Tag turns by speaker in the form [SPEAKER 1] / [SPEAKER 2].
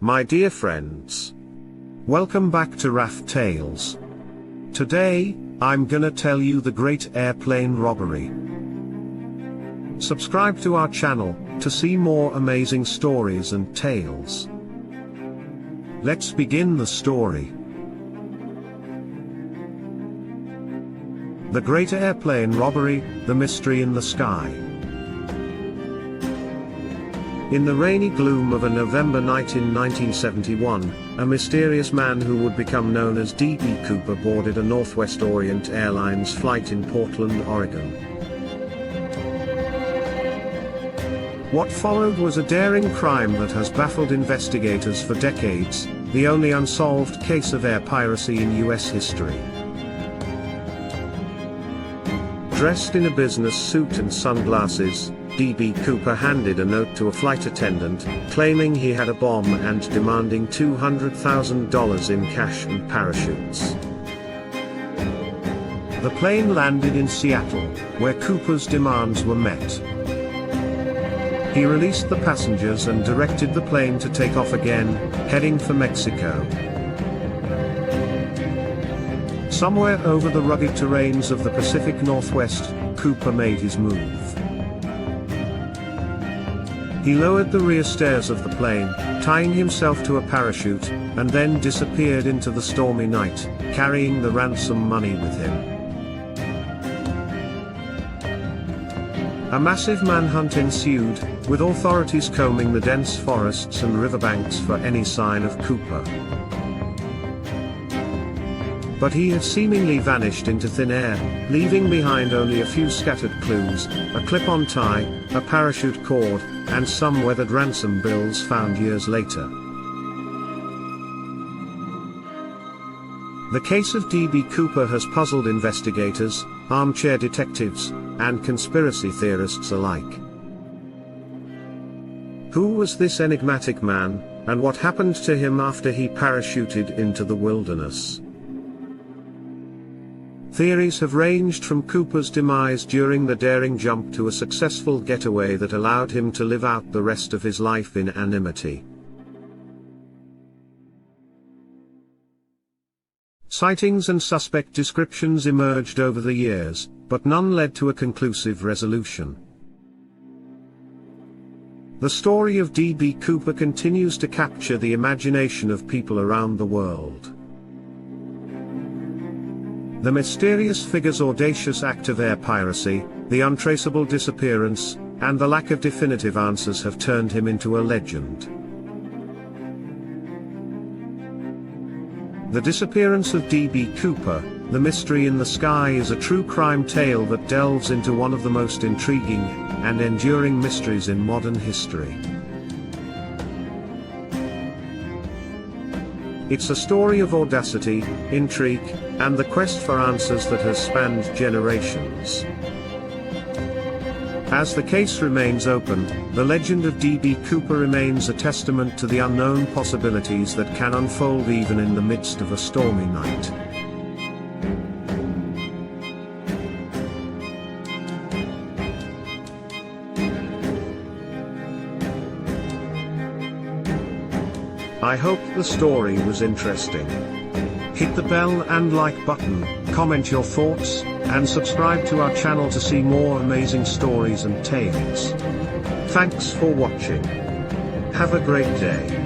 [SPEAKER 1] my dear friends. Welcome back to Raft Tales. Today, I'm gonna tell you the great airplane robbery. Subscribe to our channel to see more amazing stories and tales. Let's begin the story. The Great Airplane Robbery, the Mystery in the Sky. In the rainy gloom of a November night in 1971, a mysterious man who would become known as DB.Cooper boarded a Northwest Orient Airlines flight in Portland, Oregon. What followed was a daring crime that has baffled investigators for decades, the only unsolved case of air piracy in US history. Dressed in a business suit and sunglasses, DB.Cooper handed a note to a flight attendant, claiming he had a bomb and demanding $200,000 in cash and parachutes. The plane landed in Seattle, where Cooper's demands were met. He released the passengers and directed the plane to take off again, heading for Mexico. Somewhere over the rugged terrains of the Pacific Northwest, Cooper made his move. He lowered the rear stairs of the plane, tying himself to a parachute, and then disappeared into the stormy night, carrying the ransom money with him. A massive manhunt ensued, with authorities combing the dense forests and riverbanks for any sign of Cooper. But he had seemingly vanished into thin air, leaving behind only a few scattered clues, a clip-on tie, a parachute cord, and some weathered ransom bills found years later. The case of DB.Cooper has puzzled investigators, armchair detectives, and conspiracy theorists alike. Who was this enigmatic man, and what happened to him after he parachuted into the wilderness? Theories have ranged from Cooper's demise during the daring jump to a successful getaway that allowed him to live out the rest of his life in anonymity. Sightings and suspect descriptions emerged over the years, but none led to a conclusive resolution. The story of DB.Cooper continues to capture the imagination of people around the world. The mysterious figure's audacious act of air piracy, the untraceable disappearance, and the lack of definitive answers have turned him into a legend. The Disappearance of DB.Cooper, The Mystery in the Sky is a true crime tale that delves into one of the most intriguing and enduring mysteries in modern history. It's a story of audacity, intrigue, and the quest for answers that has spanned generations. As the case remains open, the legend of DB.Cooper remains a testament to the unknown possibilities that can unfold even in the midst of a stormy night. I hope the story was interesting. Hit the bell and like button, comment your thoughts, and subscribe to our channel to see more amazing stories and tales. Thanks for watching. Have a great day.